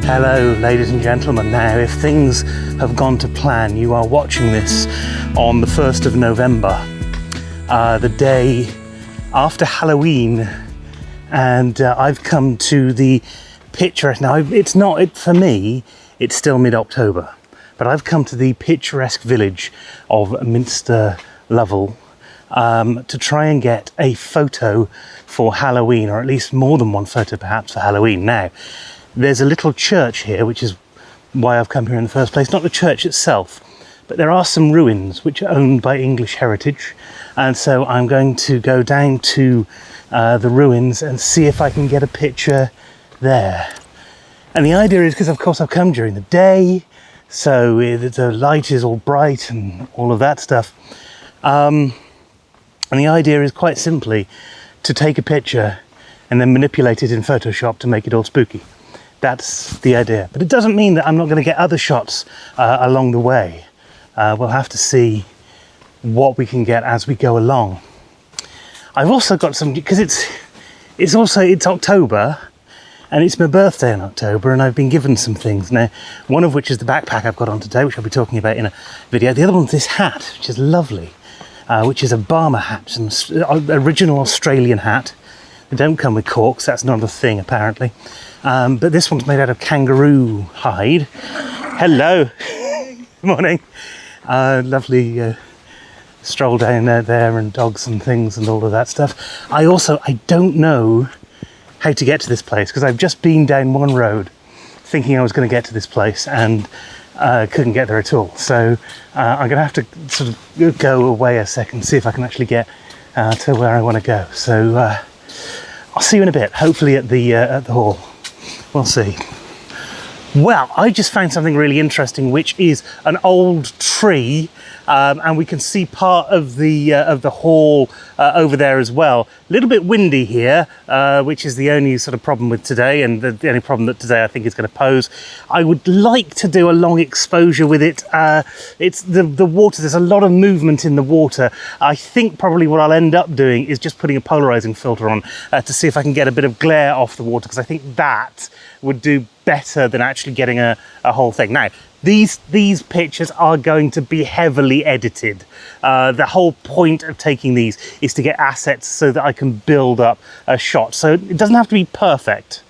Hello, ladies and gentlemen. Now, if things have gone to plan, you are watching this on the 1st of November, the day after Halloween, and I've come to the picturesque. Now, it's not, for me, it's still mid-October, but I've come to the picturesque village of Minster Lovell to try and get a photo for Halloween, or at least more than one photo perhaps for Halloween. Now, there's a little church here, which is why I've come here in the first place. Not the church itself, but there are some ruins which are owned by English Heritage. And so I'm going to go down to the ruins and see if I can get a picture there. And the idea is, because of course I've come during the day, so the light is all bright and all of that stuff. And the idea is quite simply to take a picture and then manipulate it in Photoshop to make it all spooky. That's the idea. But it doesn't mean that I'm not going to get other shots along the way. We'll have to see what we can get as we go along. I've also got some, because it's October, and it's my birthday in October, and I've been given some things. Now, one of which is the backpack I've got on today, which I'll be talking about in a video. The other one's this hat, which is lovely, which is a Barmer hat, an original Australian hat. They don't come with corks, that's not a thing apparently. But this one's made out of kangaroo hide. Hello. Good morning. Lovely stroll down there and dogs and things and all of that stuff. I don't know how to get to this place, because I've just been down one road thinking I was going to get to this place and couldn't get there at all. So I'm going to have to sort of go away a second, see if I can actually get to where I want to go. So I'll see you in a bit, hopefully at the hall. We'll see. Well, I just found something really interesting, which is an old tree, and we can see part of the hall over there as well. A little bit windy here, which is the only sort of problem with today, and the only problem that today I think is going to pose. I would like to do a long exposure with it. It's the water. There's a lot of movement in the water. I think probably what I'll end up doing is just putting a polarizing filter on to see if I can get a bit of glare off the water, because I think that would do better than actually getting a whole thing. Now, these pictures are going to be heavily edited. The whole point of taking these is to get assets so that I can build up a shot. So it doesn't have to be perfect,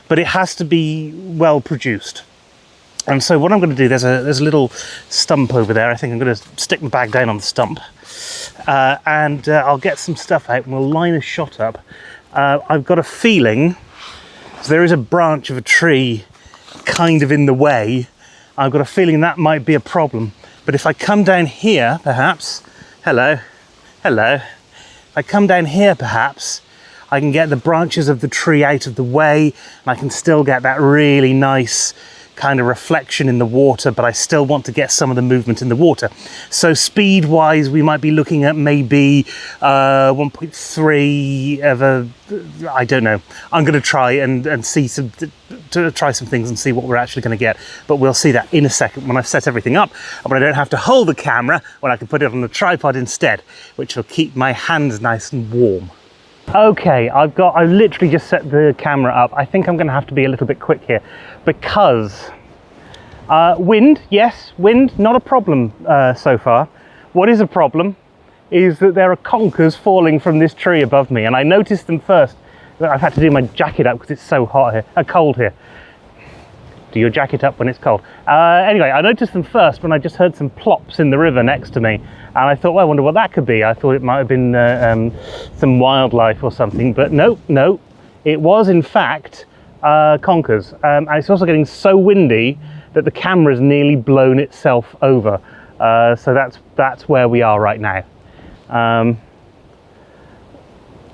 but it has to be well produced. And so what I'm going to do, there's a little stump over there. I think I'm going to stick my bag down on the stump, and I'll get some stuff out and we'll line a shot up. I've got a feeling, so there is a branch of a tree kind of in the way. I've got a feeling that might be a problem. But if I come down here, perhaps, hello, if I come down here, perhaps, I can get the branches of the tree out of the way, and I can still get that really nice kind of reflection in the water, but I still want to get some of the movement in the water. So speed wise, we might be looking at maybe 1.3 of a, I don't know. I'm going to try and see try some things and see what we're actually going to get, but we'll see that in a second when I've set everything up and when I don't have to hold the camera, when I can put it on the tripod instead, which will keep my hands nice and warm. Okay, I've literally just set the camera up. I think I'm going to have to be a little bit quick here, because wind, yes, wind, not a problem so far. What is a problem is that there are conkers falling from this tree above me, and I noticed them first. I've had to do my jacket up because it's so hot here, cold here. Do your jacket up when it's cold. Anyway, I noticed them first when I just heard some plops in the river next to me, and I thought, well, I wonder what that could be. I thought it might have been some wildlife or something, but no, it was in fact conkers. And it's also getting so windy that the camera's nearly blown itself over. So that's where we are right now.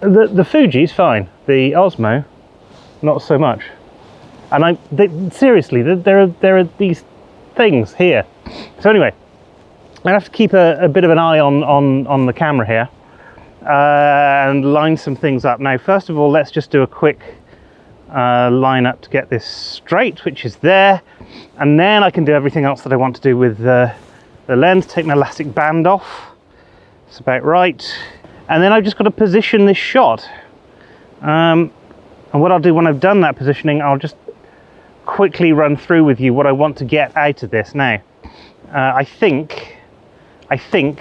The Fuji's fine. The Osmo, not so much. And seriously, there are these things here. So anyway, I have to keep a bit of an eye on the camera here and line some things up. Now, first of all, let's just do a quick line up to get this straight, which is there. And then I can do everything else that I want to do with the lens. Take my elastic band off. It's about right. And then I've just got to position this shot. And what I'll do when I've done that positioning, I'll just quickly run through with you what I want to get out of this now. I think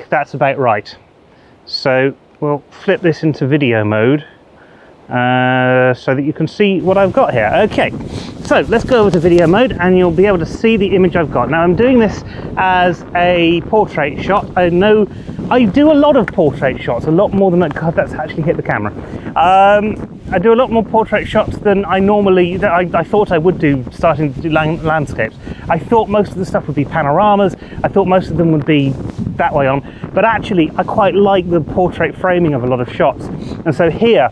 that's about right. So we'll flip this into video mode so that you can see what I've got here. Okay, so let's go over to video mode and you'll be able to see the image I've got. Now I'm doing this as a portrait shot. I know I do a lot of portrait shots, a lot more than that. God, that's actually hit the camera. I do a lot more portrait shots than I normally, I thought I would do, starting to do landscapes. I thought most of the stuff would be panoramas. I thought most of them would be that way on, but actually I quite like the portrait framing of a lot of shots. And so here,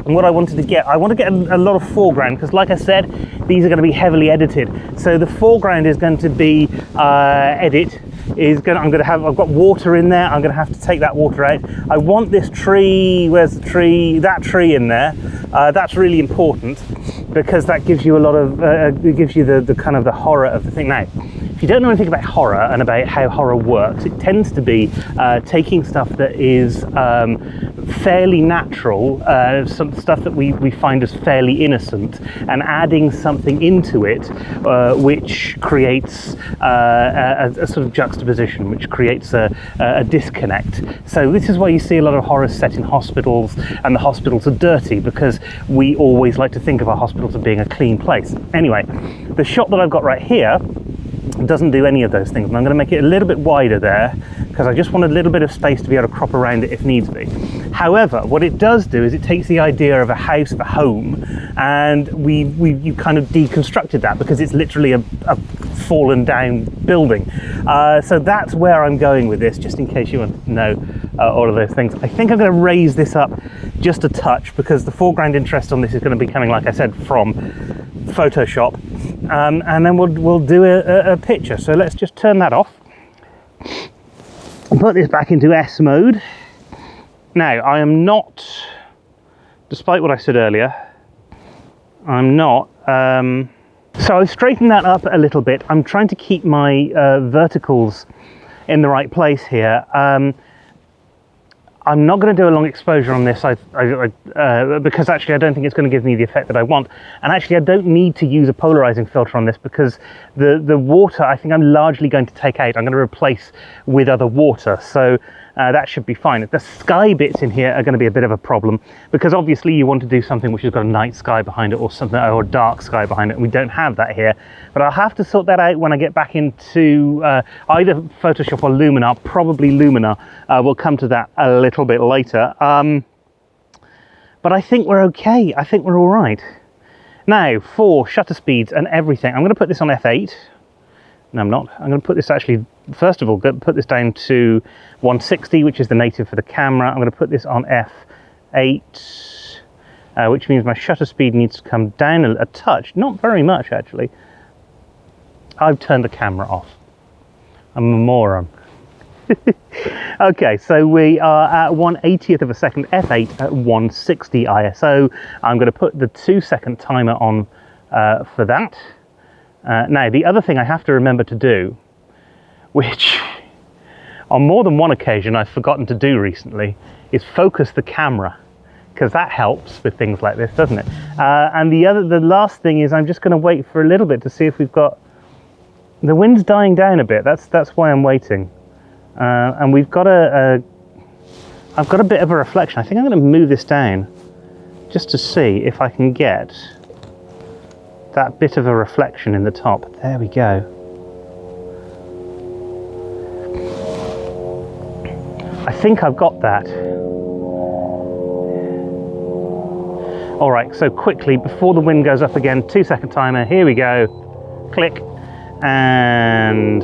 what I wanted to get, I want to get a lot of foreground, because like I said, these are going to be heavily edited. So the foreground is going to be I've got water in there. I'm going to have to take that water out. I want this tree, where's the tree? That tree in there. That's really important because that gives you a lot of, it gives you the kind of the horror of the thing. Now, if you don't know anything about horror and about how horror works, it tends to be taking stuff that is fairly natural, some stuff that we find as fairly innocent, and adding something into it which creates a sort of juxtaposition, which creates a disconnect. So this is why you see a lot of horror set in hospitals, and the hospitals are dirty, because we always like to think of our hospitals as being a clean place. Anyway, the shot that I've got right here doesn't do any of those things, and I'm going to make it a little bit wider there because I just want a little bit of space to be able to crop around it if needs be. However, what it does do is it takes the idea of a house, of a home, and you kind of deconstructed that, because it's literally a fallen down building. So that's where I'm going with this, just in case you want to know all of those things. I think I'm going to raise this up just a touch, because the foreground interest on this is going to be coming, like I said, from Photoshop, and then we'll do a picture. So let's just turn that off and put this back into S mode. Now, I am not, despite what I said earlier, I'm not, so I've straightened that up a little bit. I'm trying to keep my verticals in the right place here. I'm not going to do a long exposure on this because actually I don't think it's going to give me the effect that I want. And actually I don't need to use a polarizing filter on this, because the water I think I'm largely going to take out. I'm going to replace with other water. So that should be fine. The sky bits in here are going to be a bit of a problem, because obviously you want to do something which has got a night sky behind it, or something, or a dark sky behind it, and we don't have that here. But I'll have to sort that out when I get back into either Photoshop or Luminar. Probably Luminar. We'll come to that a little bit later. But I think we're okay. I think we're all right. Now, for shutter speeds and everything, I'm going to put this on f8. No, I'm not. I'm going to put this actually, first of all, put this down to 160, which is the native for the camera. I'm going to put this on f8, which means my shutter speed needs to come down a touch. Not very much, actually. I've turned the camera off. I'm a moron. Okay, so we are at 1/80th of a second, f8 at 160 ISO. I'm going to put the 2-second timer on for that. Now, the other thing I have to remember to do, which on more than one occasion I've forgotten to do recently, is focus the camera, because that helps with things like this, doesn't it? And the last thing is I'm just going to wait for a little bit to see if we've got, the wind's dying down a bit. That's why I'm waiting. And we've got I've got a bit of a reflection. I think I'm going to move this down just to see if I can get that bit of a reflection in the top. There we go. I think I've got that. All right, so quickly, before the wind goes up again, 2-second timer, here we go. Click, and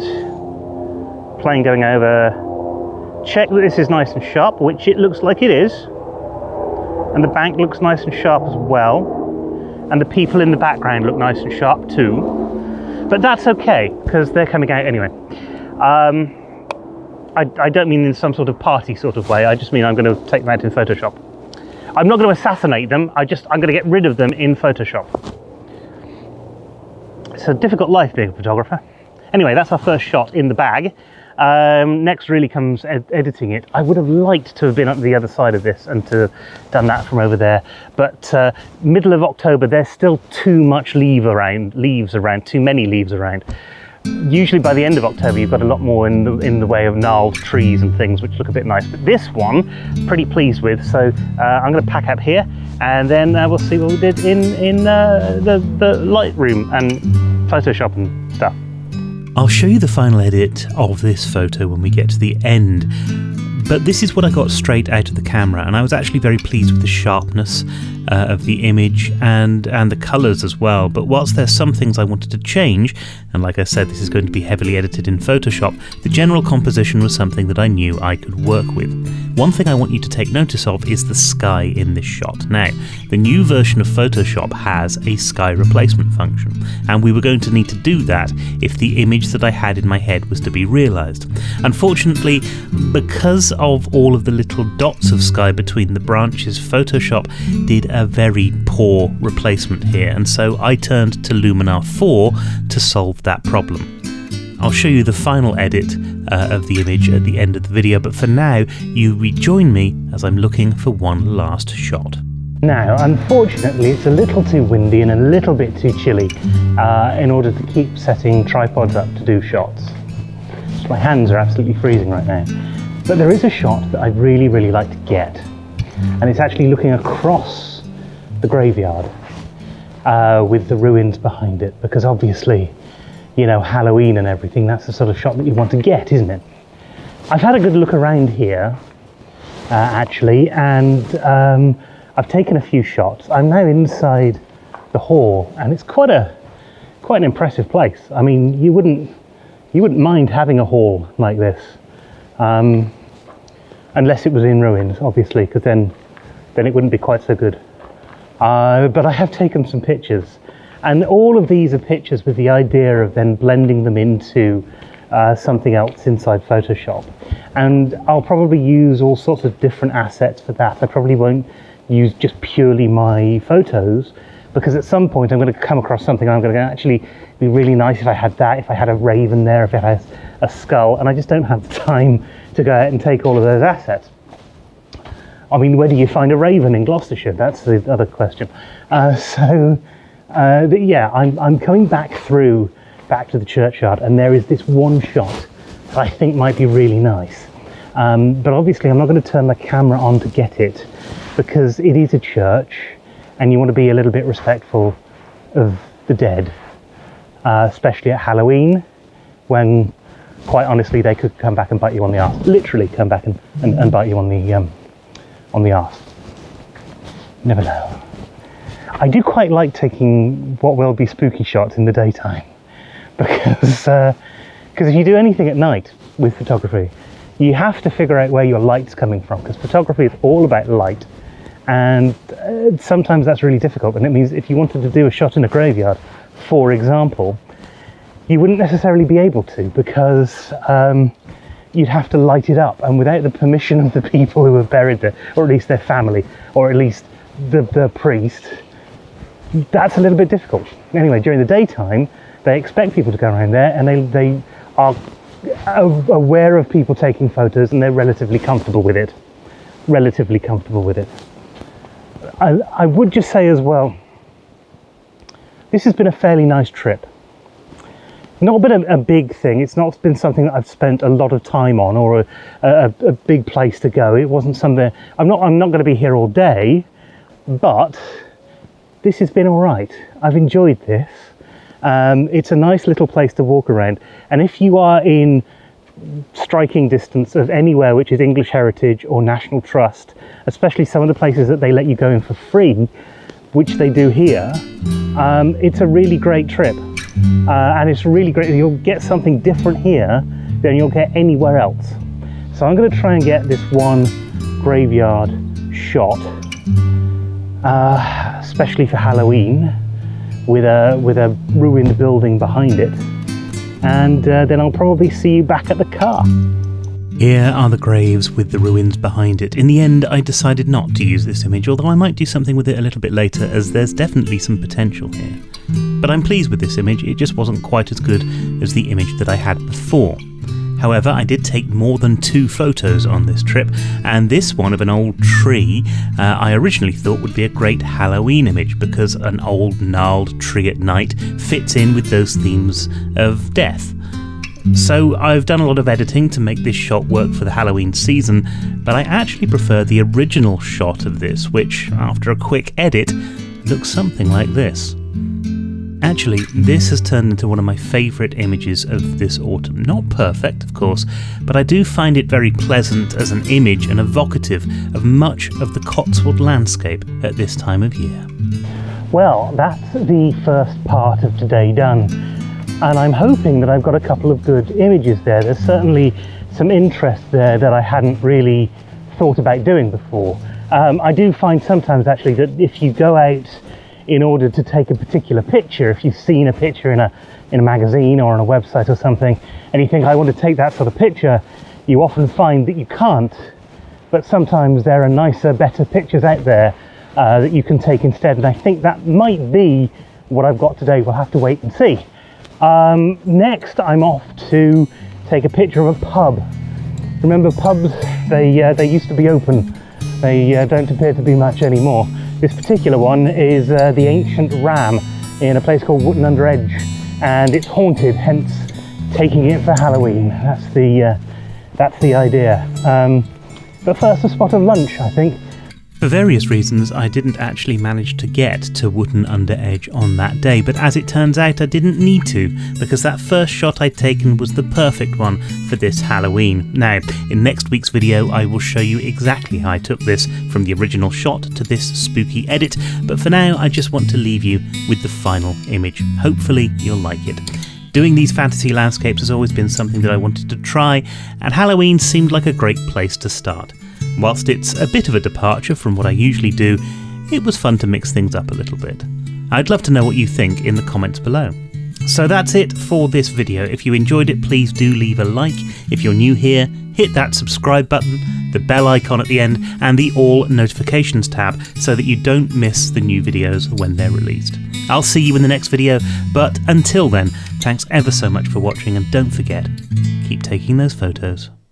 plane going over. Check that this is nice and sharp, which it looks like it is. And the bank looks nice and sharp as well. And the people in the background look nice and sharp too. But that's okay, because they're coming out anyway. I don't mean in some sort of party sort of way. I just mean I'm going to take them out in Photoshop. I'm not going to assassinate them. I'm going to get rid of them in Photoshop. It's a difficult life being a photographer. Anyway, that's our first shot in the bag. Next really comes editing it. I would have liked to have been on the other side of this and to done that from over there, but middle of October, there's still too much leaves around, too many leaves around. Usually by the end of October, you've got a lot more in the way of gnarled trees and things, which look a bit nice. But this one, pretty pleased with. So I'm going to pack up here, and then we'll see what we did in the Lightroom and Photoshop and stuff. I'll show you the final edit of this photo when we get to the end. But this is what I got straight out of the camera, and I was actually very pleased with the sharpness of the image and the colours as well. But whilst there's some things I wanted to change, and like I said, this is going to be heavily edited in Photoshop, the general composition was something that I knew I could work with. One thing I want you to take notice of is the sky in this shot. Now, the new version of Photoshop has a sky replacement function, and we were going to need to do that if the image that I had in my head was to be realised. Unfortunately, because of all of the little dots of sky between the branches, Photoshop did a very poor replacement here, and so I turned to Luminar 4 to solve that problem. I'll show you the final edit of the image at the end of the video, but for now, you rejoin me as I'm looking for one last shot. Now, unfortunately, it's a little too windy and a little bit too chilly in order to keep setting tripods up to do shots. My hands are absolutely freezing right now. But there is a shot that I'd really, really like to get, and it's actually looking across the graveyard with the ruins behind it, because obviously, you know, Halloween and everything, that's the sort of shot that you want to get, isn't it? I've had a good look around here, actually, and I've taken a few shots. I'm now inside the hall, and it's quite an impressive place. I mean, you wouldn't mind having a hall like this. Unless it was in ruins, obviously, because then it wouldn't be quite so good. But I have taken some pictures, and all of these are pictures with the idea of then blending them into something else inside Photoshop. And I'll probably use all sorts of different assets for that. I probably won't use just purely my photos, because at some point I'm going to come across something and I'm going to actually be really nice if I had that, if I had a raven there, if it has a skull, and I just don't have the time to go out and take all of those assets. I mean, where do you find a raven in Gloucestershire? That's the other question. Yeah, I'm coming back to the churchyard, and there is this one shot that I think might be really nice. But obviously I'm not going to turn the camera on to get it, because it is a church, and you want to be a little bit respectful of the dead, especially at Halloween, when quite honestly they could come back and bite you on the arse. Literally come back and bite you on the arse. Never know. I do quite like taking what will be spooky shots in the daytime, because if you do anything at night with photography, you have to figure out where your light's coming from, because photography is all about light, and sometimes that's really difficult. And it means if you wanted to do a shot in a graveyard, for example, you wouldn't necessarily be able to, because you'd have to light it up, and without the permission of the people who are buried there, or at least their family, or at least the priest, that's a little bit difficult. Anyway, during the daytime, they expect people to go around there, and they are aware of people taking photos, and they're relatively comfortable with it. I would just say as well, this has been a fairly nice trip. Not been a big thing. It's not been something that I've spent a lot of time on, or a big place to go. It wasn't something. I'm not going to be here all day, but this has been all right. I've enjoyed this. It's a nice little place to walk around, and if you are in striking distance of anywhere which is English Heritage or National Trust, especially some of the places that they let you go in for free, which they do here, it's a really great trip. And it's really great. You'll get something different here than you'll get anywhere else. So I'm going to try and get this one graveyard shot, especially for Halloween, with a ruined building behind it, and then I'll probably see you back at the car. Here are the graves with the ruins behind it. In the end, I decided not to use this image, although I might do something with it a little bit later, as there's definitely some potential here. But I'm pleased with this image. It just wasn't quite as good as the image that I had before. However, I did take more than 2 photos on this trip, and this one of an old tree I originally thought would be a great Halloween image because an old gnarled tree at night fits in with those themes of death. So I've done a lot of editing to make this shot work for the Halloween season, but I actually prefer the original shot of this, which, after a quick edit, looks something like this. Actually, this has turned into one of my favourite images of this autumn. Not perfect, of course, but I do find it very pleasant as an image and evocative of much of the Cotswold landscape at this time of year. Well, that's the first part of today done. And I'm hoping that I've got a couple of good images there. There's certainly some interest there that I hadn't really thought about doing before. I do find sometimes actually that if you go out in order to take a particular picture, if you've seen a picture in a magazine or on a website or something, and you think, I want to take that sort of picture, you often find that you can't. But sometimes there are nicer, better pictures out there that you can take instead. And I think that might be what I've got today. We'll have to wait and see. Next, I'm off to take a picture of a pub. Remember pubs? They used to be open. They don't appear to be much anymore. This particular one is the Ancient Ram in a place called Wootton Under Edge, and it's haunted, hence taking it for Halloween. That's the idea. But first, a spot of lunch, I think. For various reasons, I didn't actually manage to get to Wootton Under Edge on that day, but as it turns out, I didn't need to, because that first shot I'd taken was the perfect one for this Halloween. Now, in next week's video, I will show you exactly how I took this from the original shot to this spooky edit, but for now, I just want to leave you with the final image. Hopefully, you'll like it. Doing these fantasy landscapes has always been something that I wanted to try, and Halloween seemed like a great place to start. Whilst it's a bit of a departure from what I usually do, it was fun to mix things up a little bit. I'd love to know what you think in the comments below. So that's it for this video. If you enjoyed it, please do leave a like. If you're new here, hit that subscribe button, the bell icon at the end, and the all notifications tab so that you don't miss the new videos when they're released. I'll see you in the next video, but until then, thanks ever so much for watching, and don't forget, keep taking those photos.